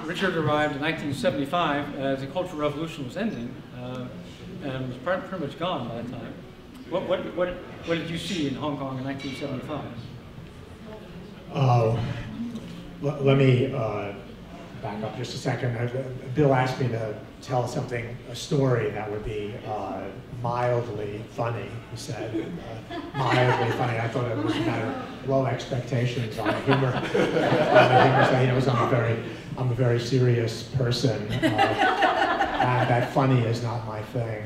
Richard arrived in 1975 as the Cultural Revolution was ending and was pretty much gone by that time. What did you see in Hong Kong in 1975? Let me back up just a second. Bill asked me to tell a story that would be mildly funny, he said. Mildly funny. I thought it was kind of low expectations on the humor. I'm a very serious person, and that funny is not my thing.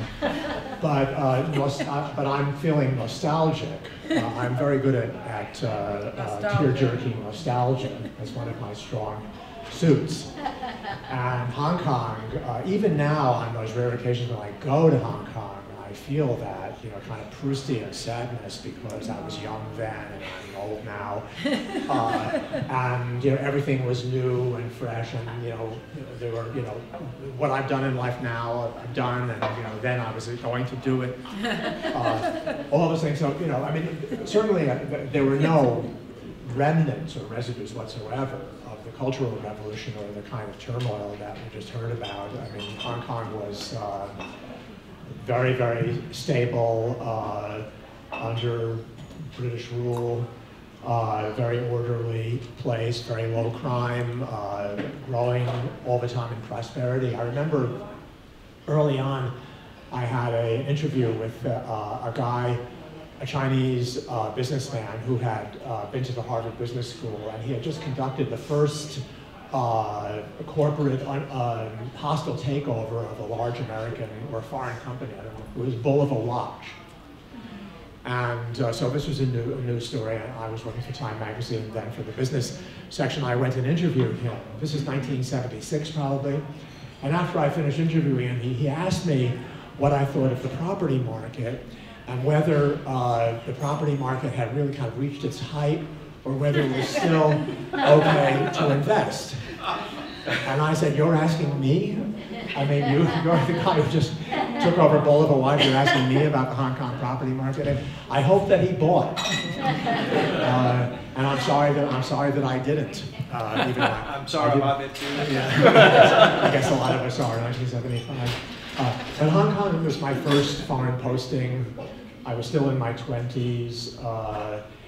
But I'm feeling nostalgic. I'm very good at tear-jerking nostalgia. That's one of my strong suits. And Hong Kong, even now on those rare occasions when I go to Hong Kong, I feel that, kind of Proustian sadness because I was young then and I'm old now. And, everything was new and fresh and, there were, what I've done in life now, I've done, and, then I was going to do it. All those things. So, I mean, certainly there were no remnants or residues whatsoever of the Cultural Revolution or the kind of turmoil that we just heard about. I mean, Hong Kong was very, very stable under British rule, very orderly place, very low crime, growing all the time in prosperity. I remember early on, I had an interview with a guy, a Chinese businessman who had been to the Harvard Business School, and he had just conducted the first corporate hostile takeover of a large American or foreign company. I don't know. It was Bull of a Watch. And so this was a new story. I was working for Time magazine then for the business section. I went and interviewed him. This is 1976 probably. And after I finished interviewing him, he asked me what I thought of the property market and whether the property market had really kind of reached its height or whether it was still okay to invest. And I said, "You're asking me? I mean, you're the guy who just took over Bull of a Watch. You're asking me about the Hong Kong property market." And I hope that he bought. And I'm sorry that I didn't. Even I'm sorry about it too. Yeah. I guess a lot of us are. 1975. But Hong Kong was my first foreign posting. I was still in my 20s.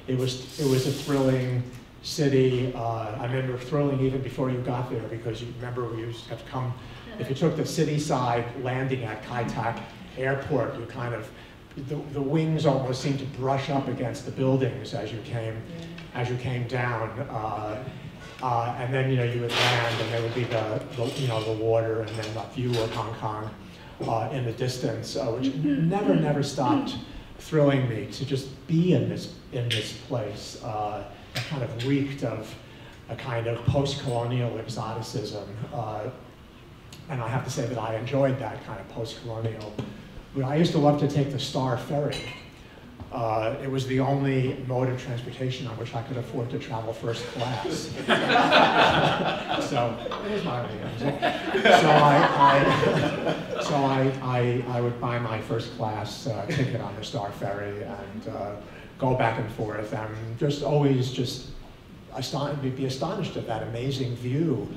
It was a thrilling city. I remember thrilling even before you got there because you remember we used to have to come. If you took the city side landing at Kai Tak Airport, you kind of the wings almost seemed to brush up against the buildings as you came down. And then you would land, and there would be the water, and then the view of Hong Kong in the distance, which never stopped thrilling me to just be in this place. It kind of reeked of a kind of post-colonial exoticism, and I have to say that I enjoyed that kind of post-colonial. I used to love to take the Star Ferry. It was the only mode of transportation on which I could afford to travel first class. So it was my idea. So I would buy my first class ticket on the Star Ferry and go back and forth, and just always be astonished at that amazing view.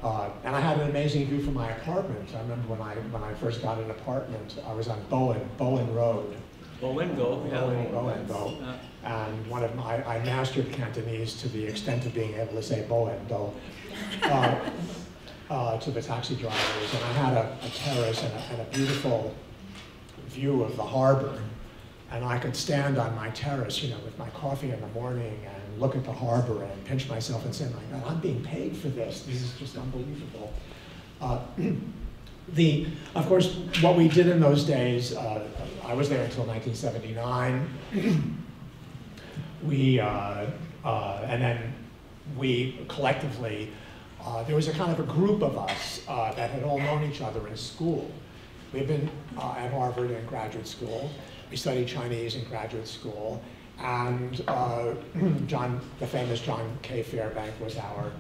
And I had an amazing view from my apartment. I remember when I first got an apartment, I was on Bowen Road. Bowen-go, yeah. Bowen-go. And I mastered Cantonese to the extent of being able to say Bowen-go to the taxi drivers. And I had a terrace and a beautiful view of the harbor. And I could stand on my terrace, with my coffee in the morning and look at the harbor and pinch myself and say, "My God, I'm being paid for this. This is just unbelievable." Of course, what we did in those days, I was there until 1979. And then we collectively, there was a kind of a group of us that had all known each other in school. We had been at Harvard in graduate school. We studied Chinese in graduate school. And the famous John K. Fairbank was our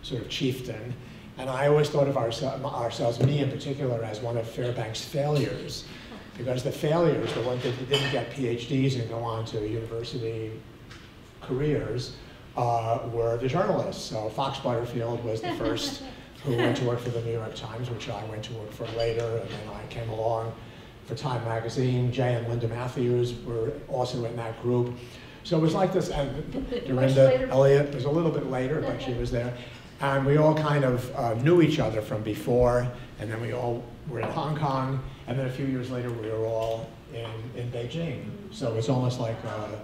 sort of chieftain. And I always thought of ourselves, me in particular, as one of Fairbank's failures. Because the failures, the ones that didn't get PhDs and go on to university careers, were the journalists. So Fox Butterfield was the first who went to work for the New York Times, which I went to work for later, and then I came along for Time Magazine. Jay and Linda Matthews were also in that group. So it was like this, and Dorinda Elliott was a little bit later, but she was there. And we all kind of knew each other from before, and then we all were in Hong Kong, and then a few years later we were all in Beijing. So it was almost like a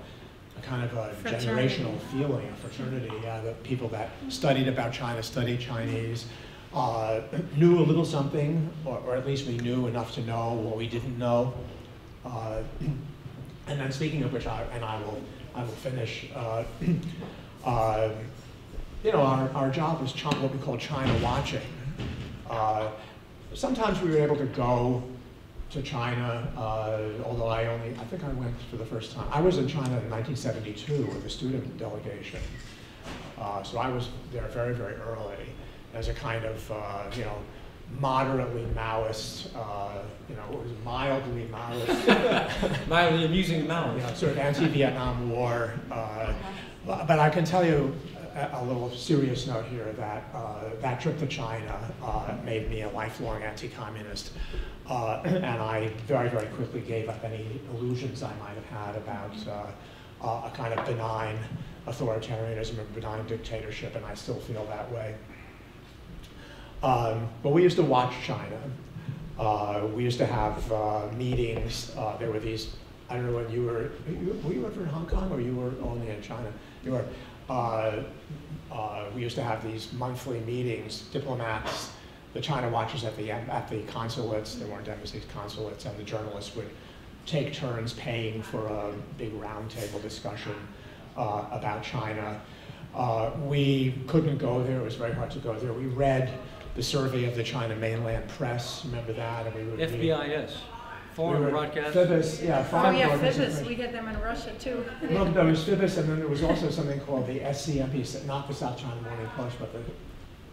kind of a generational feeling, a fraternity. The people that studied about China, studied Chinese, knew a little something, or at least we knew enough to know what we didn't know. And then speaking of which, I will finish. You know, our job was what we call China watching. Sometimes we were able to go to China, although I think I went for the first time. I was in China in 1972 with a student delegation. So I was there very, very early as a kind of, you know, moderately Maoist, you know, what was it, mildly Maoist. Mildly amusing Maoist. You know, sort of anti-Vietnam War. But I can tell you, a little serious note here, that that trip to China made me a lifelong anti-communist, and I very, very quickly gave up any illusions I might have had about a kind of benign authoritarianism or benign dictatorship, and I still feel that way. But we used to watch China. We used to have meetings. There were these, I don't know when were you ever in Hong Kong, or you were only in China? You were. We used to have these monthly meetings, diplomats, the China watchers at the consulates, there weren't embassies, consulates, and the journalists would take turns paying for a big roundtable discussion about China. We couldn't go there, it was very hard to go there. We read the survey of the China mainland press, remember that? And we would FBIS. Foreign broadcast? FIBIS, yeah. Oh yeah, FIBIS, we get them in Russia too. Well, there was FIBIS, and then there was also something called the SCMP, not the South China Morning Post, but the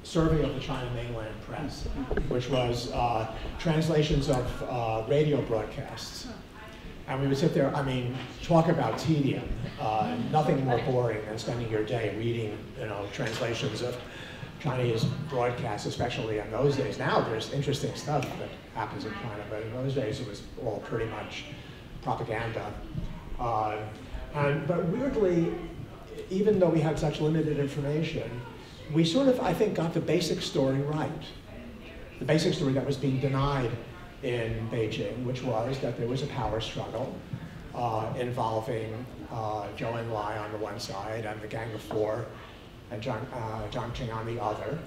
Survey of the China Mainland Press, which was translations of radio broadcasts. And we would sit there, I mean, talk about tedium. Nothing more boring than spending your day reading, you know, translations of Chinese broadcasts, especially in those days. Now there's interesting stuff that happens in China, but in those days it was all pretty much propaganda. But weirdly, even though we had such limited information, we sort of, I think, got the basic story right. The basic story that was being denied in Beijing, which was that there was a power struggle involving Zhou Enlai on the one side and the Gang of Four, and Jiang Qing on the other,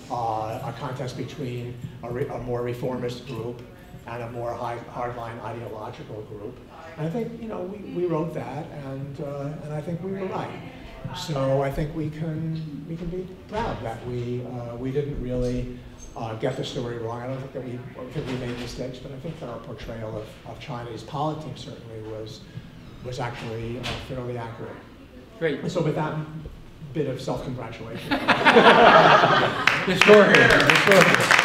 a contest between a more reformist group and a more hardline ideological group. And I think, you know, we wrote that, and I think we were right. So I think we can be proud that we didn't really get the story wrong. I don't think that we made mistakes, but I think that our portrayal of Chinese politics certainly was actually fairly accurate. Great. So with that bit of self-congratulation. Historical.